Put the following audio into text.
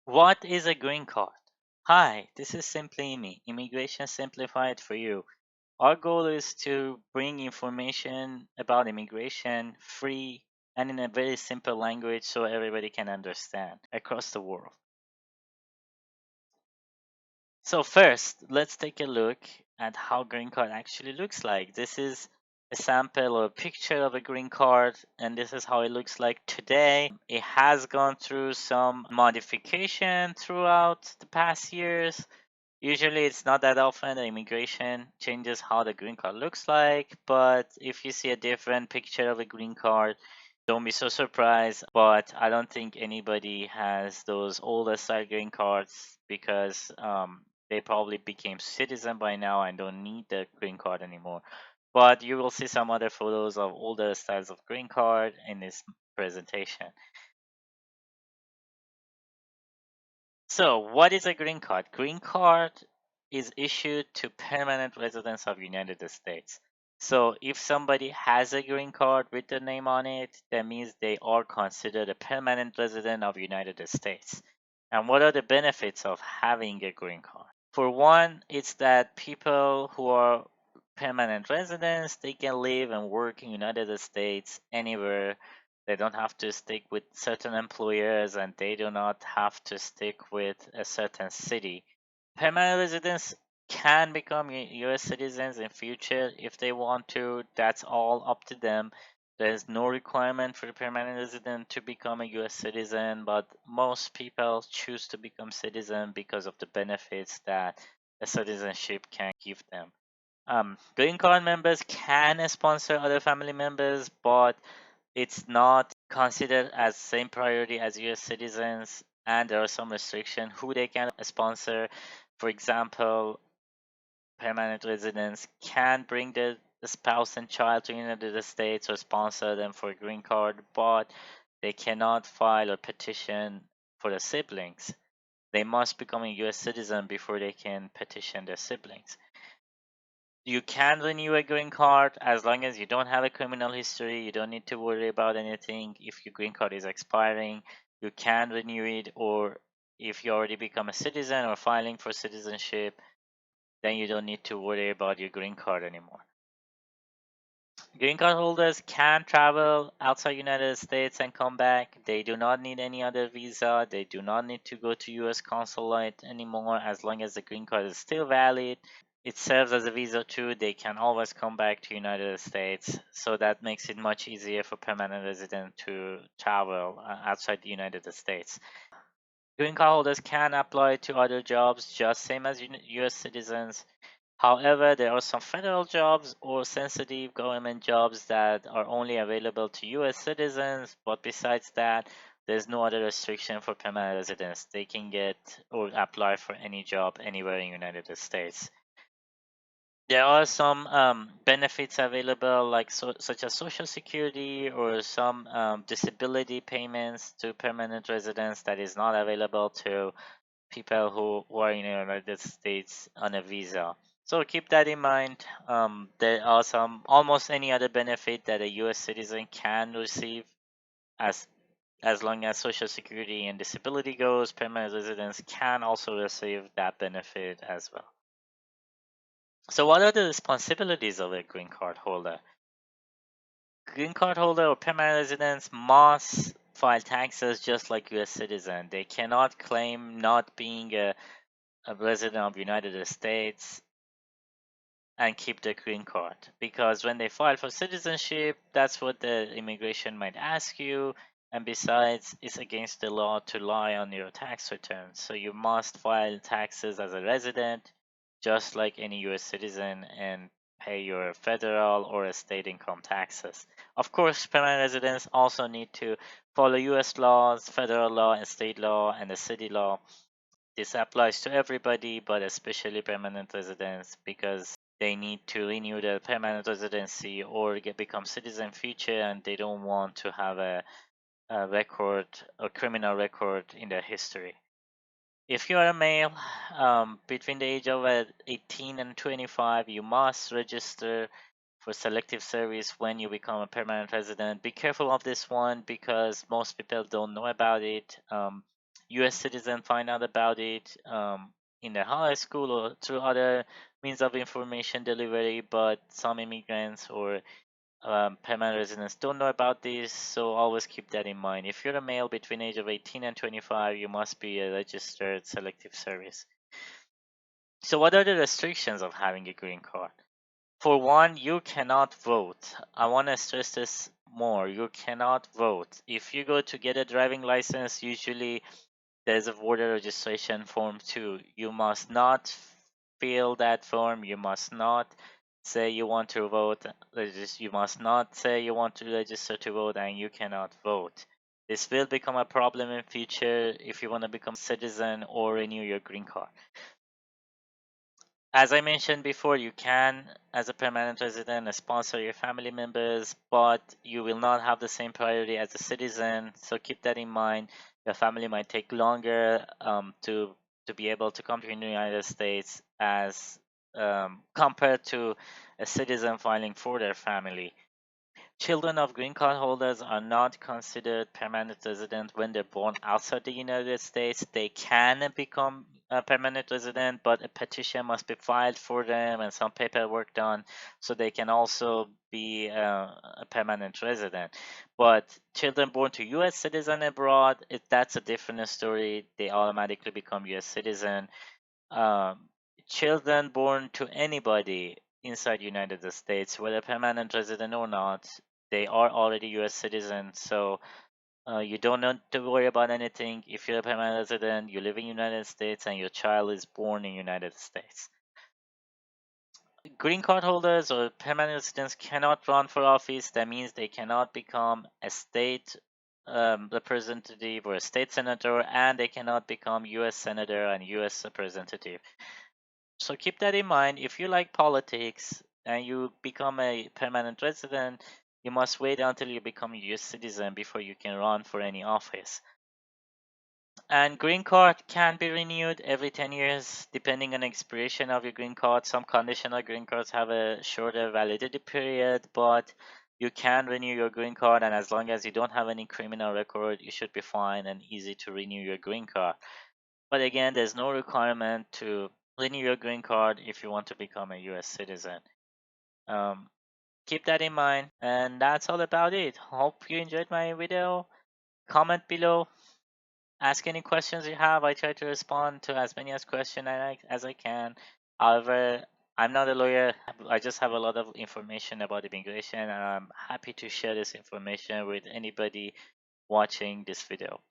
What is a green card? Hi, this is Simply Me, Immigration Simplified for you. Our goal is to bring information about immigration free and in a very simple language so everybody can understand across the world. So first, let's take a look at how green card actually looks like. This is a sample or a picture of a green card, and this is how it looks like today. It has gone through some modification throughout the past years. Usually, it's not that often that immigration changes how the green card looks like, but if you see a different picture of a green card, don't be so surprised. But I don't think anybody has those older style green cards because they probably became citizen by now and don't need the green card anymore. But you will see some other photos of older styles of green card in this presentation. So, what is a green card? Green card is issued to permanent residents of United States. So, if somebody has a green card with their name on it, that means they are considered a permanent resident of United States. And what are the benefits of having a green card? For one, it's that people who are permanent residents, they can live and work in United States anywhere. They don't have to stick with certain employers and they do not have to stick with a certain city. Permanent residents can become US citizens in future if they want to. That's all up to them. There's no requirement for a permanent resident to become a US citizen, but most people choose to become citizen because of the benefits that a citizenship can give them. Green card members can sponsor other family members, but it's not considered as same priority as US citizens, and there are some restrictions who they can sponsor. For example, permanent residents can bring their spouse and child to the United States or sponsor them for a green card, but they cannot file a petition for the siblings. They must become a US citizen before they can petition their siblings. You can renew a green card as long as you don't have a criminal history. You don't need to worry about anything. If your green card is expiring, you can renew it, or if you already become a citizen or filing for citizenship, then you don't need to worry about your green card anymore. Green card holders can travel outside United States and come back. They do not need any other visa. They do not need to go to US consulate anymore as long as the green card is still valid. It serves as a visa too. They can always come back to United States, so that makes it much easier for permanent residents to travel outside the United States. Green card holders can apply to other jobs just same as US citizens. However, there are some federal jobs or sensitive government jobs that are only available to US citizens, but besides that, there's no other restriction for permanent residents. They can get or apply for any job anywhere in the United States. There are some benefits available, like such as Social Security or some disability payments to permanent residents that is not available to people who are in the United States on a visa. So keep that in mind. There are some almost any other benefit that a U.S. citizen can receive as as long as Social Security and disability goes. Permanent residents can also receive that benefit as well. So, what are the responsibilities of a green card holder? Green card holder or permanent residents must file taxes just like U.S. citizen. They cannot claim not being a resident of United States and keep the green card because when they file for citizenship, that's what the immigration might ask you. And besides, it's against the law to lie on your tax returns. So you must file taxes as a resident, just like any US citizen, and pay your federal or state income taxes. Of course, permanent residents also need to follow US laws, federal law, and state law, and the city law. This applies to everybody, but especially permanent residents because they need to renew their permanent residency or become citizen future, and they don't want to have a record, a criminal record in their history. If you are a male between the age of 18 and 25, you must register for selective service when you become a permanent resident. Be careful of this one because most people don't know about it. U.S. citizens find out about it in their high school or through other means of information delivery, but some immigrants or permanent residents don't know about this, so always keep that in mind. If you're a male between age of 18 and 25, you must be a registered selective service. So what are the restrictions of having a green card? For one, you cannot vote. I want to stress this more. You cannot vote. If you go to get a driving license, usually there's a voter registration form too. You must not fill that form. You must not say you want to vote. You must not say you want to register to vote, and you cannot vote. This will become a problem in future if you want to become a citizen or renew your green card. As I mentioned before, you can, as a permanent resident, sponsor your family members, but you will not have the same priority as a citizen. So keep that in mind. Your family might take longer to be able to come to the United States as compared to a citizen filing for their family. Children of green card holders are not considered permanent resident when they're born outside the United States. They can become a permanent resident, but a petition must be filed for them and some paperwork done so they can also be a permanent resident. But children born to U.S. citizen abroad, that's a different story. They automatically become U.S. citizen. um, Children born to anybody inside United States, whether permanent resident or not, they are already U.S. citizens. So you don't need to worry about anything. If you're a permanent resident, you live in United States, and your child is born in United States. Green card holders or permanent residents cannot run for office. That means they cannot become a state representative or a state senator, and they cannot become U.S. senator and U.S. representative. So keep that in mind. If you like politics and you become a permanent resident, you must wait until you become a US citizen before you can run for any office. And green card can be renewed every 10 years depending on the expiration of your green card. Some conditional green cards have a shorter validity period, but you can renew your green card, and as long as you don't have any criminal record, you should be fine and easy to renew your green card. But again, there's no requirement to renew your green card if you want to become a US citizen. Um, Keep that in mind, and that's all about it. Hope you enjoyed my video. Comment below, ask any questions you have. I try to respond to as many as questions as I can. However, I'm not a lawyer. I just have a lot of information about immigration, and I'm happy to share this information with anybody watching this video.